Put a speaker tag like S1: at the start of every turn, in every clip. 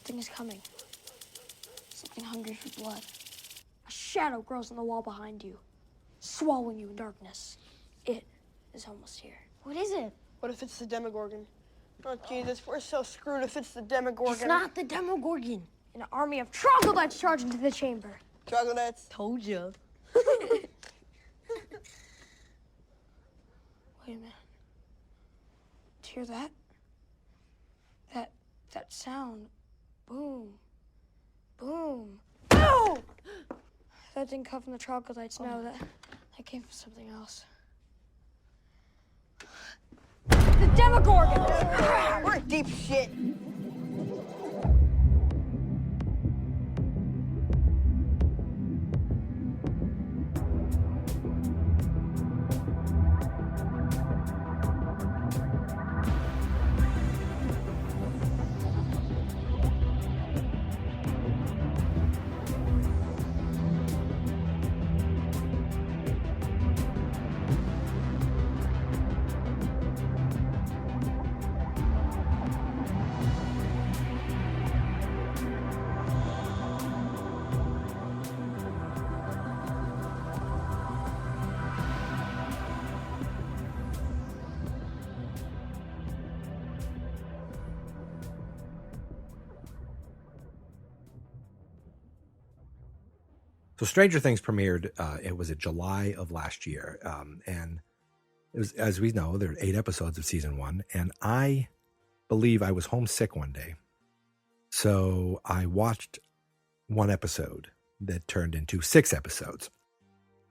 S1: Something is coming. Something hungry for blood. A shadow grows on the wall behind you, swallowing you in darkness. It is almost here.
S2: What is it?
S3: What if it's the Demogorgon? Oh, Jesus, we're so screwed if it's the Demogorgon.
S1: It's not the Demogorgon. An army of troglodytes charge into the chamber.
S3: Troglodytes?
S2: Told you.
S1: Wait a minute. Do you hear that? That sound. Boom. Boom. Boom! That didn't come from the troglodytes. No, that came from something else. The Demogorgon!
S3: We're in deep shit.
S4: So Stranger Things premiered, it was in July of last year. And it was, as we know, there are 8 episodes of season 1. And I believe I was homesick one day. So I watched one episode that turned into 6 episodes.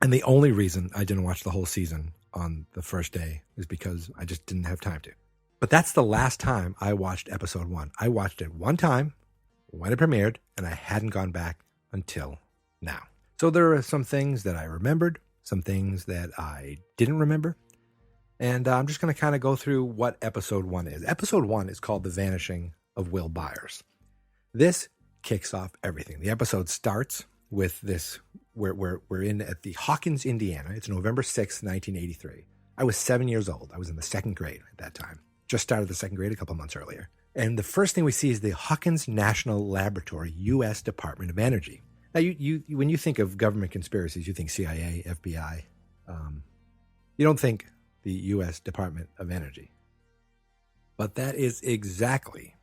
S4: And the only reason I didn't watch the whole season on the first day is because I just didn't have time to. But that's the last time I watched episode 1. I watched it one time when it premiered, and I hadn't gone back until now. So there are some things that I remembered, some things that I didn't remember. And I'm just going to kind of go through what episode 1 is. Episode 1 is called The Vanishing of Will Byers. This kicks off everything. The episode starts with this, we're in at the Hawkins, Indiana. It's November 6th, 1983. I was 7 years old. I was in the 2nd grade at that time. Just started the 2nd grade a couple months earlier. And the first thing we see is the Hawkins National Laboratory, U.S. Department of Energy. Now, you when you think of government conspiracies, you think CIA, FBI. You don't think the U.S. Department of Energy. But that is exactly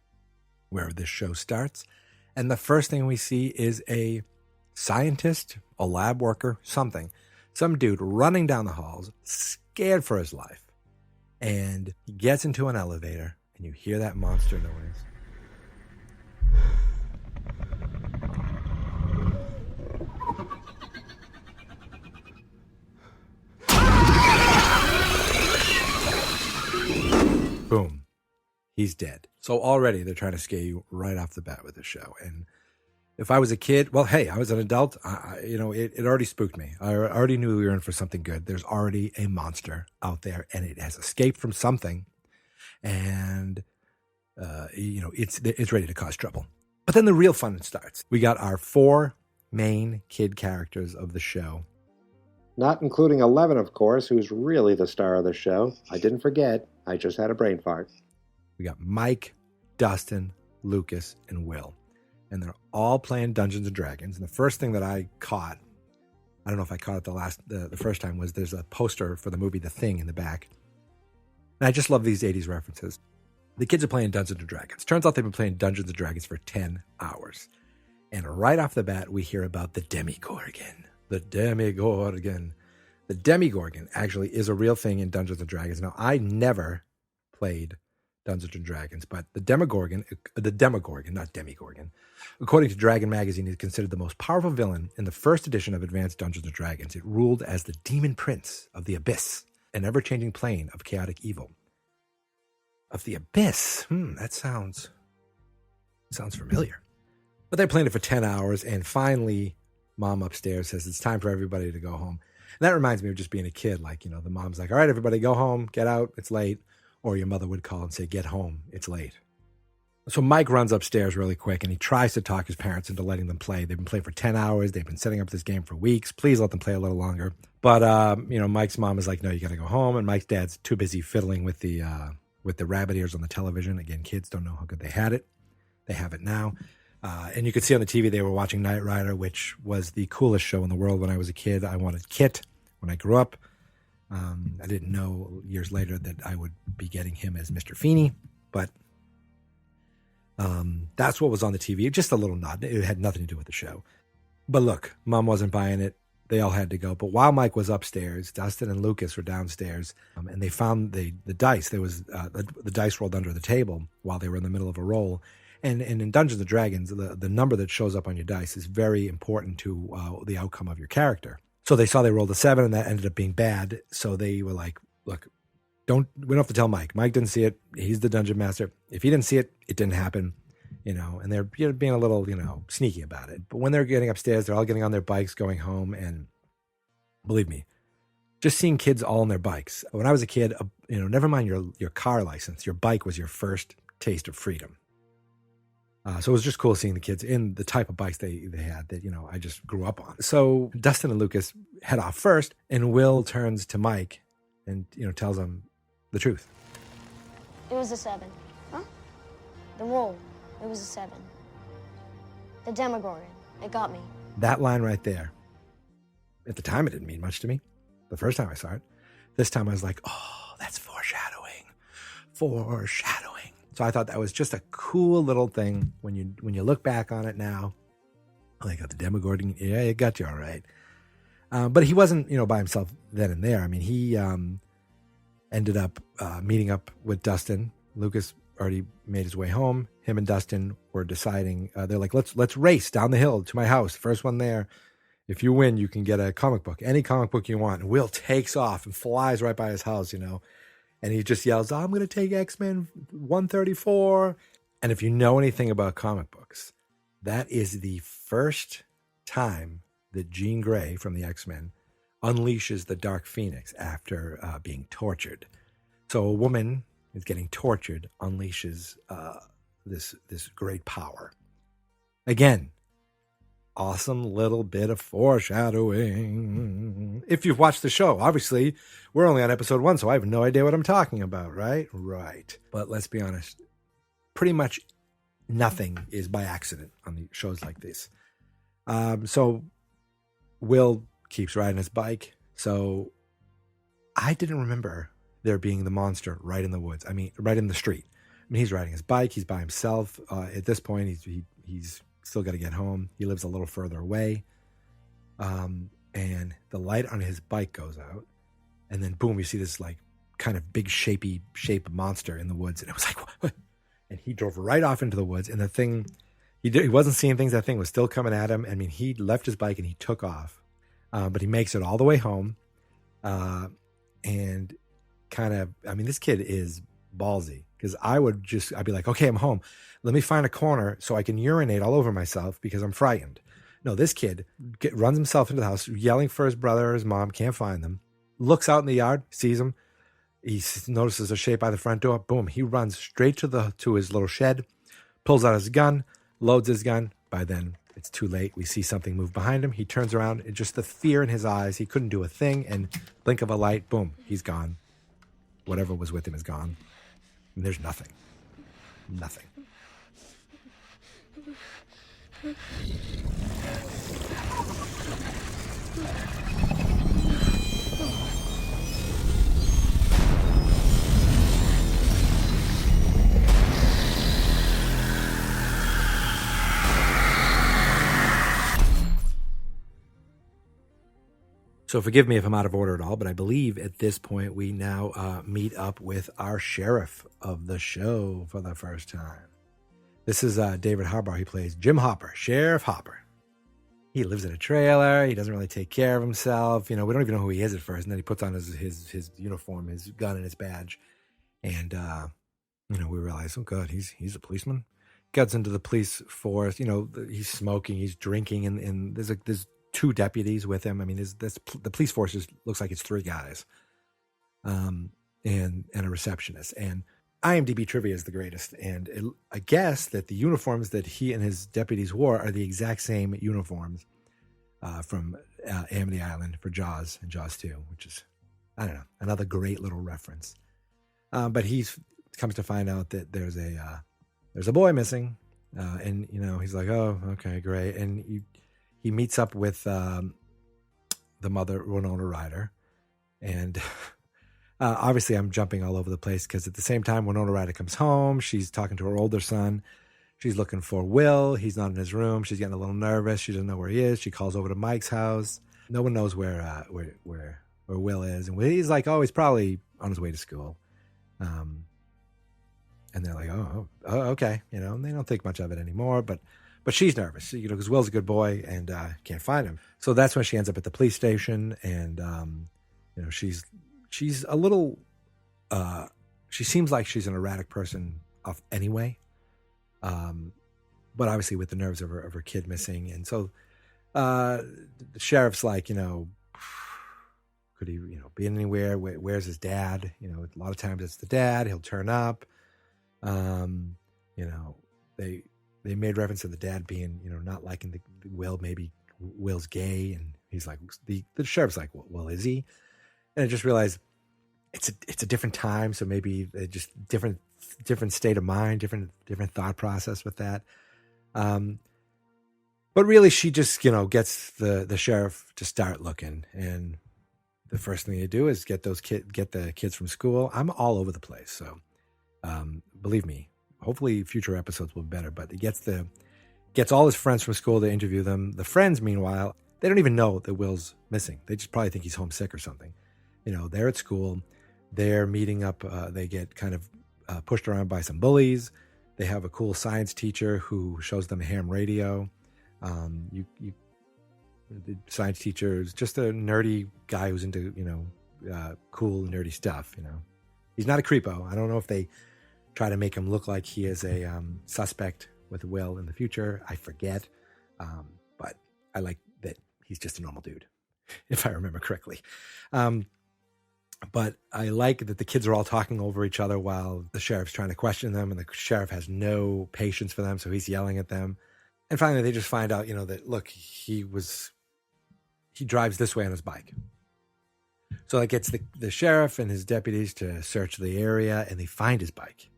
S4: where this show starts. And the first thing we see is a scientist, a lab worker, some dude running down the halls, scared for his life. And he gets into an elevator, and you hear that monster noise. Boom. He's dead. So already they're trying to scare you right off the bat with this show. And if I was a kid, well, hey, I was an adult. It already spooked me. I already knew we were in for something good. There's already a monster out there, and it has escaped from something. And, it's ready to cause trouble. But then the real fun starts. We got our 4 main kid characters of the show.
S5: Not including 11, of course, who's really the star of the show. I didn't forget. I just had a brain fart.
S4: We got Mike, Dustin, Lucas, and Will. And they're all playing Dungeons & Dragons. And the first thing that I caught, I don't know if I caught it the first time, was there's a poster for the movie The Thing in the back. And I just love these 80s references. The kids are playing Dungeons & Dragons. Turns out they've been playing Dungeons & Dragons for 10 hours. And right off the bat, we hear about the Demogorgon. The Demogorgon. The Demogorgon actually is a real thing in Dungeons & Dragons. Now, I never played Dungeons & Dragons, but the Demogorgon, not Demogorgon, according to Dragon Magazine, is considered the most powerful villain in the first edition of Advanced Dungeons & Dragons. It ruled as the demon prince of the abyss, an ever-changing plane of chaotic evil. Of the abyss? That sounds familiar. But they're playing it for 10 hours, and finally, Mom upstairs says it's time for everybody to go home. And that reminds me of just being a kid. The mom's like, all right, everybody go home, get out, it's late. Or your mother would call and say, get home, it's late. So Mike runs upstairs really quick, and he tries to talk his parents into letting them play. They've been playing for 10 hours. They've been setting up this game for weeks. Please let them play a little longer. But, Mike's mom is like, no, you got to go home. And Mike's dad's too busy fiddling with the rabbit ears on the television. Again, kids don't know how good they had it. They have it now. And you could see on the TV they were watching Knight Rider, which was the coolest show in the world when I was a kid. I wanted Kit when I grew up. I didn't know years later that I would be getting him as Mr. Feeney, but that's what was on the TV. Just a little nod. It had nothing to do with the show. But look, Mom wasn't buying it. They all had to go. But while Mike was upstairs, Dustin and Lucas were downstairs, and they found the dice. There was the dice rolled under the table while they were in the middle of a roll. And in Dungeons & Dragons, the number that shows up on your dice is very important to the outcome of your character. So they saw they rolled a 7, and that ended up being bad. So they were like, look, we don't have to tell Mike. Mike didn't see it. He's the dungeon master. If he didn't see it, it didn't happen. And they're being a little, sneaky about it. But when they're getting upstairs, they're all getting on their bikes, going home. And believe me, just seeing kids all on their bikes. When I was a kid, never mind your car license, your bike was your first taste of freedom. So it was just cool seeing the kids in the type of bikes they had that, I just grew up on. So Dustin and Lucas head off first, and Will turns to Mike and, tells him the truth.
S1: It was a 7. Huh? The roll. It was a 7. The Demogorgon. It got me.
S4: That line right there. At the time, it didn't mean much to me. The first time I saw it. This time I was like, oh, that's foreshadowing. Foreshadowing. So I thought that was just a cool little thing when you look back on it now. Like the Demogorgon, yeah, it got you all right. But he wasn't, by himself then and there. I mean, he ended up meeting up with Dustin. Lucas already made his way home. Him and Dustin were deciding. They're like, let's race down the hill to my house. First one there. If you win, you can get a comic book, any comic book you want. And Will takes off and flies right by his house, And he just yells, I'm going to take X-Men 134. And if you know anything about comic books, that is the first time that Jean Grey from the X-Men unleashes the Dark Phoenix after being tortured. So a woman is getting tortured, unleashes this great power. Again, awesome little bit of foreshadowing. If you've watched the show, obviously, we're only on episode 1, so I have no idea what I'm talking about, right? Right. But let's be honest, pretty much nothing is by accident on the shows like this. So Will keeps riding his bike. So I didn't remember there being the monster right in the woods. I mean, right in the street. I mean, he's riding his bike. He's by himself. At this point, he's still got to get home. He lives a little further away. And the light on his bike goes out. And then, boom, you see this, kind of big shape monster in the woods. And it was like, what? And he drove right off into the woods. And the thing, he wasn't seeing things. That thing was still coming at him. I mean, he left his bike and he took off. But he makes it all the way home. And this kid is ballsy. Because I'd be like, okay, I'm home. Let me find a corner so I can urinate all over myself because I'm frightened. No, this kid runs himself into the house, yelling for his brother or his mom, can't find them. Looks out in the yard, sees him. He notices a shape by the front door. Boom, he runs straight to his little shed, pulls out his gun, loads his gun. By then, it's too late. We see something move behind him. He turns around, and just the fear in his eyes. He couldn't do a thing, and blink of a light, boom, he's gone. Whatever was with him is gone. And there's nothing. Nothing. So forgive me if I'm out of order at all, but I believe at this point we now meet up with our sheriff of the show for the first time. This is David Harbour. He plays Jim Hopper, Sheriff Hopper. He lives in a trailer. He doesn't really take care of himself. We don't even know who he is at first. And then he puts on his uniform, his gun, and his badge. And, we realize, oh, God, he's a policeman. Gets into the police force. He's smoking, he's drinking, and there's 2 deputies with him. I mean, the police force looks like it's 3 guys, and a receptionist. And IMDb trivia is the greatest. And I guess that the uniforms that he and his deputies wore are the exact same uniforms from Amity Island for Jaws and Jaws 2, which is, I don't know, another great little reference. But he comes to find out that there's a boy missing. And, he's like, oh, okay, great. And he meets up with the mother, Winona Ryder. And obviously I'm jumping all over the place because at the same time, Winona Ryder comes home. She's talking to her older son. She's looking for Will. He's not in his room. She's getting a little nervous. She doesn't know where he is. She calls over to Mike's house. No one knows where Will is. And he's like, oh, he's probably on his way to school. And they're like, oh, okay. And they don't think much of it anymore. But she's nervous, because Will's a good boy and can't find him. So that's when she ends up at the police station. And, she's a little, she seems like she's an erratic person anyway. But obviously with the nerves of her kid missing. And so the sheriff's like, could he, be anywhere? Where's his dad? A lot of times it's the dad. He'll turn up. They made reference to the dad being, not liking the Will. Maybe Will's gay, and he's like, the sheriff's like, well, is he? And I just realized it's a different time, so maybe just different state of mind, different thought process with that. But really, she just gets the sheriff to start looking, and the first thing they do is get the kids from school. I'm all over the place, so believe me. Hopefully, future episodes will be better. But he gets all his friends from school to interview them. The friends, meanwhile, they don't even know that Will's missing. They just probably think he's homesick or something. They're at school. They're meeting up. They get kind of pushed around by some bullies. They have a cool science teacher who shows them a ham radio. The science teacher is just a nerdy guy who's into, cool, nerdy stuff. He's not a creepo. I don't know if they try to make him look like he is a suspect with Will in the future. I forget. But I like that he's just a normal dude, if I remember correctly. But I like that the kids are all talking over each other while the sheriff's trying to question them, and the sheriff has no patience for them, so he's yelling at them. And finally, they just find out, that, look, he drives this way on his bike. So that gets the sheriff and his deputies to search the area, and they find his bike.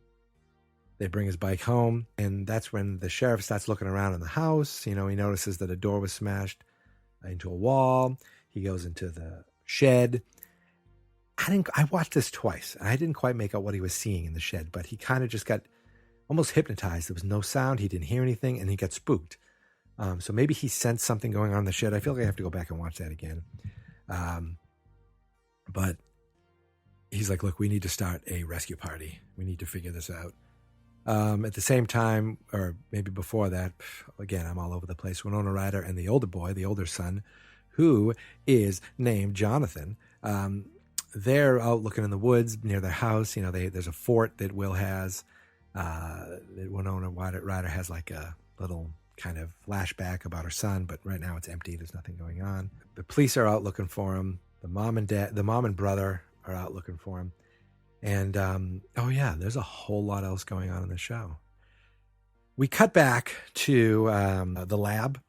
S4: They bring his bike home, and that's when the sheriff starts looking around in the house. He notices that a door was smashed into a wall. He goes into the shed. I watched this twice, and I didn't quite make out what he was seeing in the shed, but he kind of just got almost hypnotized. There was no sound. He didn't hear anything, and he got spooked. So maybe he sensed something going on in the shed. I feel like I have to go back and watch that again. But he's like, look, we need to start a rescue party. We need to figure this out. At the same time, or maybe before that, again, I'm all over the place. Winona Ryder and the older son, who is named Jonathan, they're out looking in the woods near their house. There's a fort that Will has. That Winona Ryder has like a little kind of flashback about her son, but right now it's empty. There's nothing going on. The police are out looking for him. The mom and brother are out looking for him. And, there's a whole lot else going on in the show. We cut back to the lab.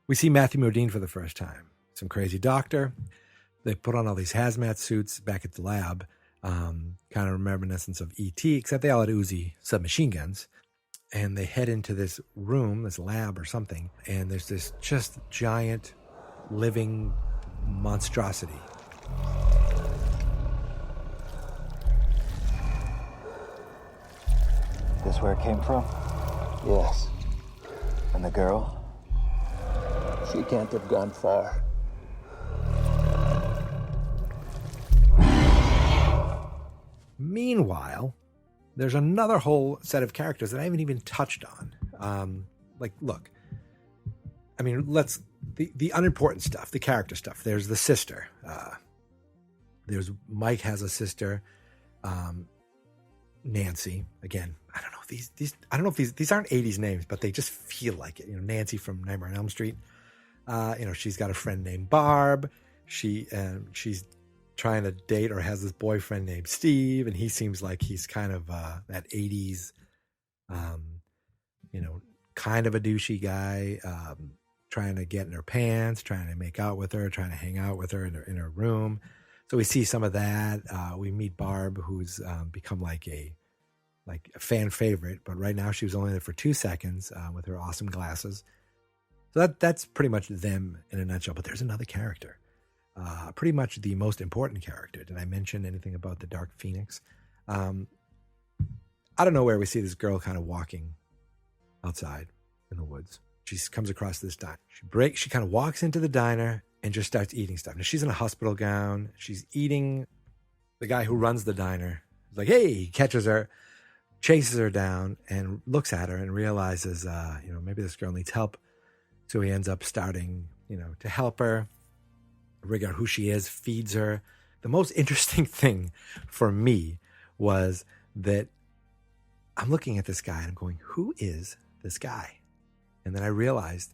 S4: We see Matthew Modine for the first time. Some crazy doctor. They put on all these hazmat suits back at the lab. Kind of reminiscence of E.T., except they all had Uzi submachine guns. And they head into this room, this lab or something. And there's this just giant living monstrosity.
S2: This where it came from? Yes. And the girl? She can't have gone far.
S4: Meanwhile, there's another whole set of characters that I haven't even touched on. Look, I mean, the unimportant stuff, the character stuff. There's the sister. There's Mike has a sister, Nancy. Again, I don't know if I don't know if these aren't 80s names, but they just feel like it. Nancy from Nightmare on Elm Street. She's got a friend named Barb. She's trying to date or has this boyfriend named Steve, and he seems like he's kind of that 80s, kind of a douchey guy, trying to get in her pants, trying to make out with her, trying to hang out with her in her room. So we see some of that. We meet Barb, who's become like a like a fan favorite, but right now she was only there for 2 seconds with her awesome glasses. So that's pretty much them in a nutshell. But there's another character, pretty much the most important character. Did I mention anything about the Dark Phoenix? Out of nowhere, we see this girl kind of walking outside in the woods. She comes across this diner. She kind of walks into the diner and just starts eating stuff. Now, she's in a hospital gown. She's eating. The guy who runs the diner is like, hey, he catches her, chases her down, and looks at her and realizes, maybe this girl needs help. So he ends up starting, to help her, figure out who she is, feeds her. The most interesting thing for me was that I'm looking at this guy and I'm going, who is this guy? And then I realized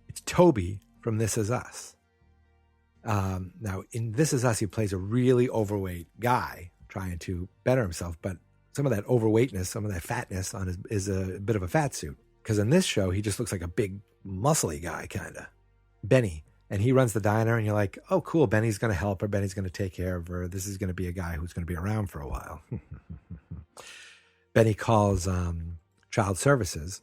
S4: it's Toby from This Is Us. Now, in This Is Us, he plays a really overweight guy trying to better himself, but some of that overweightness, some of that fatness on is a bit of a fat suit. Because in this show, he just looks like a big, muscly guy, kind of. Benny. And he runs the diner, and you're like, oh, cool, Benny's going to help her. Benny's going to take care of her. This is going to be a guy who's going to be around for a while. Benny calls child services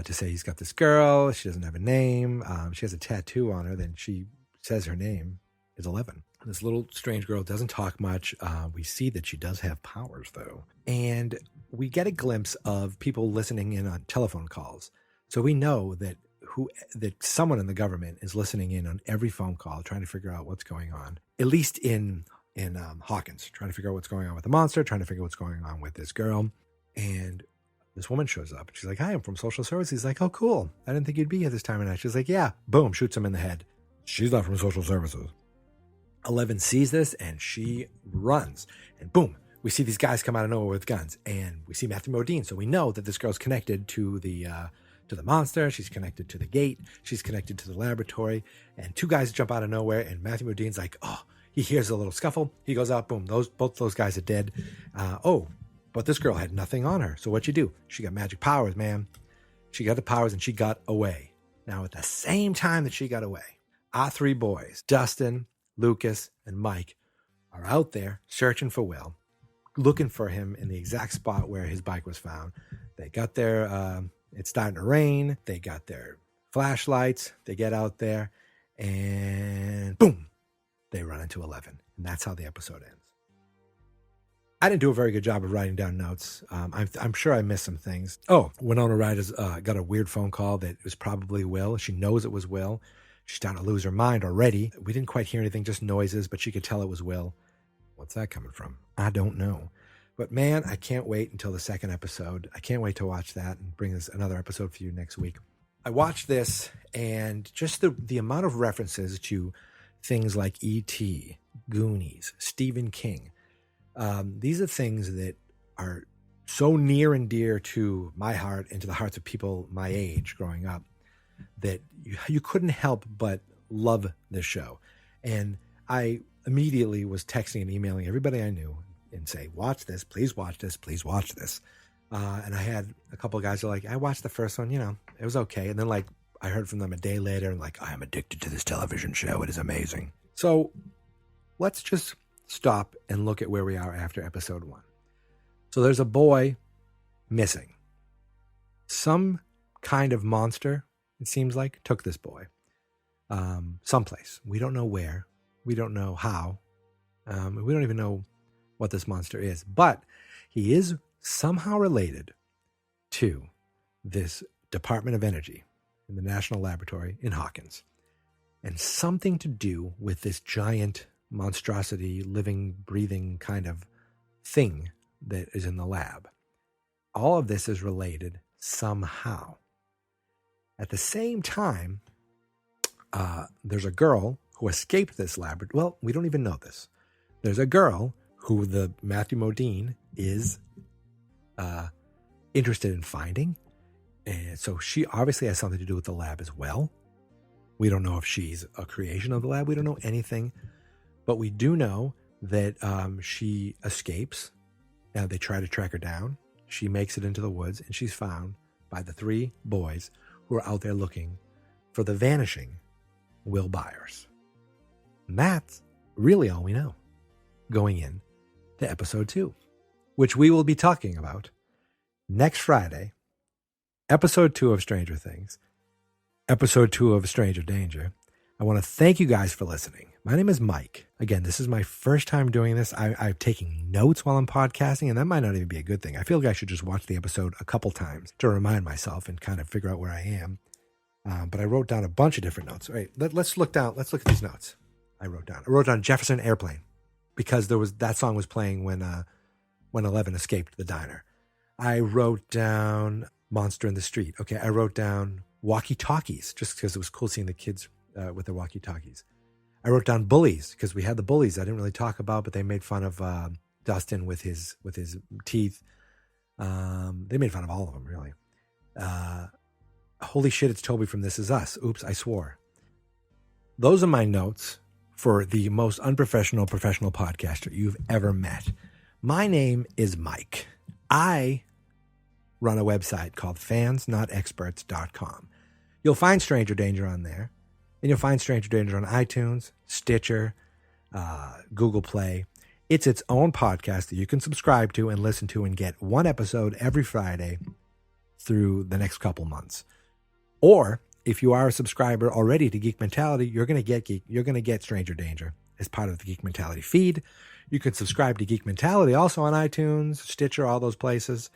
S4: to say he's got this girl. She doesn't have a name. She has a tattoo on her. Then she says her name is 11. This little strange girl doesn't talk much. We see that she does have powers, though. And we get a glimpse of people listening in on telephone calls. So we know that someone in the government is listening in on every phone call, trying to figure out what's going on, at least in Hawkins, trying to figure out what's going on with the monster, trying to figure out what's going on with this girl. And this woman shows up. She's like, hi, I'm from social services. He's like, oh, cool. I didn't think you'd be here this time of night. She's like, yeah. Boom, shoots him in the head. She's not from social services. 11 sees this and she runs. And boom, we see these guys come out of nowhere with guns. And we see Matthew Modine. So we know that this girl's connected to the monster. She's connected to the gate. She's connected to the laboratory. And 2 guys jump out of nowhere. And Matthew Modine's like, oh, he hears a little scuffle. He goes out. Boom. Both those guys are dead. But this girl had nothing on her. So what'd she do? She got magic powers, man. She got the powers and she got away. Now, at the same time that she got away, our 3 boys, Dustin, Lucas, and Mike, are out there searching for Will, looking for him in the exact spot where his bike was found. They got their, it's starting to rain. They got their flashlights. They get out there and boom, they run into 11. And that's how the episode ends. I didn't do a very good job of writing down notes. I'm sure I missed some things. Oh, Winona Ryder's got a weird phone call that it was probably Will. She knows it was Will. She's starting to lose her mind already. We didn't quite hear anything, just noises, but she could tell it was Will. What's that coming from? I don't know. But man, I can't wait until the 2nd episode. I can't wait to watch that and bring this another episode for you next week. I watched this and just the amount of references to things like E.T., Goonies, Stephen King. These are things that are so near and dear to my heart and to the hearts of people my age growing up that you couldn't help but love this show. And I immediately was texting and emailing everybody I knew and say, watch this, please watch this, please watch this. And I had a couple of guys who were like, I watched the first one, it was okay. And then I heard from them a day later and I am addicted to this television show. It is amazing. So let's just stop and look at where we are after episode 1. So there's a boy missing. Some kind of monster, it seems like, took this boy someplace. We don't know where. We don't know how. We don't even know what this monster is. But he is somehow related to this Department of Energy in the National Laboratory in Hawkins. And something to do with this giant monstrosity, living, breathing kind of thing that is in the lab. All of this is related somehow. At the same time, there's a girl who escaped this laboratory. Well, we don't even know this. There's a girl who the Matthew Modine is interested in finding. And so she obviously has something to do with the lab as well. We don't know if she's a creation of the lab. We don't know anything. But we do know that she escapes. Now they try to track her down. She makes it into the woods, and she's found by the 3 boys who are out there looking for the vanishing Will Byers. And that's really all we know going in to episode 2, which we will be talking about next Friday, episode 2 of Stranger Things, episode 2 of Stranger Danger. I want to thank you guys for listening. My name is Mike. Again, this is my first time doing this. I'm taking notes while I'm podcasting, and that might not even be a good thing. I feel like I should just watch the episode a couple times to remind myself and kind of figure out where I am. But I wrote down a bunch of different notes. All right, let's look down. Let's look at these notes I wrote down Jefferson Airplane because that song was playing when 11 escaped the diner. I wrote down Monster in the Street. Okay, I wrote down walkie-talkies just because it was cool seeing the kids with their walkie-talkies. I wrote down bullies because we had the bullies I didn't really talk about, but they made fun of Dustin with his teeth. They made fun of all of them, really. Holy shit, it's Toby from This Is Us. Oops, I swore. Those are my notes for the most unprofessional professional podcaster you've ever met. My name is Mike. I run a website called fansnotexperts.com. You'll find Stranger Danger on there. And you'll find Stranger Danger on iTunes, Stitcher, Google Play. It's its own podcast that you can subscribe to and listen to and get one episode every Friday through the next couple months. Or if you are a subscriber already to Geek Mentality, you're going to get Stranger Danger as part of the Geek Mentality feed. You can subscribe to Geek Mentality also on iTunes, Stitcher, all those places.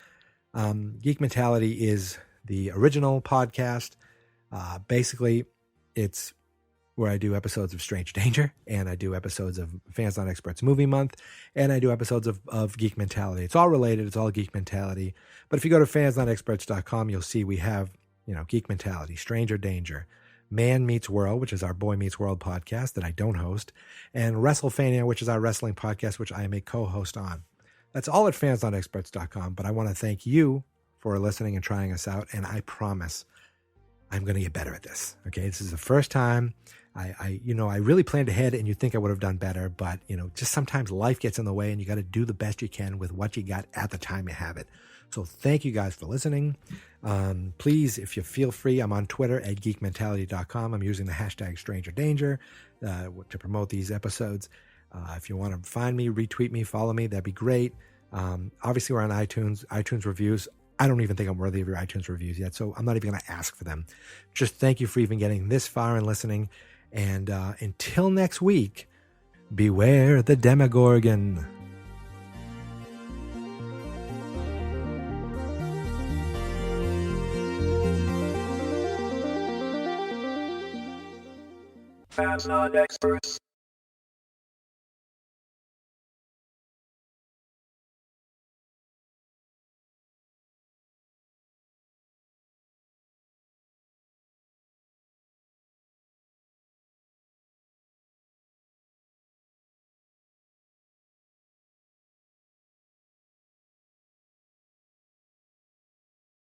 S4: Geek Mentality is the original podcast. Basically, it's where I do episodes of Strange Danger, and I do episodes of Fans Not Experts Movie Month, and I do episodes of Geek Mentality. It's all related. It's all Geek Mentality. But if you go to fansnotexperts.com, you'll see we have, Geek Mentality, Stranger Danger, Man Meets World, which is our Boy Meets World podcast that I don't host, and WrestleFania, which is our wrestling podcast, which I am a co-host on. That's all at fansnotexperts.com, but I want to thank you for listening and trying us out, and I promise I'm going to get better at this. Okay. This is the first time I really planned ahead and you'd think I would have done better, but just sometimes life gets in the way and you got to do the best you can with what you got at the time you have it. So thank you guys for listening. Please, if you feel free, I'm on Twitter at geekmentality.com. I'm using the hashtag Stranger Danger to promote these episodes. If you want to find me, retweet me, follow me, that'd be great. Obviously we're on iTunes reviews. I don't even think I'm worthy of your iTunes reviews yet, so I'm not even going to ask for them. Just thank you for even getting this far and listening. And until next week, beware the Demogorgon.
S2: Fans Not Experts.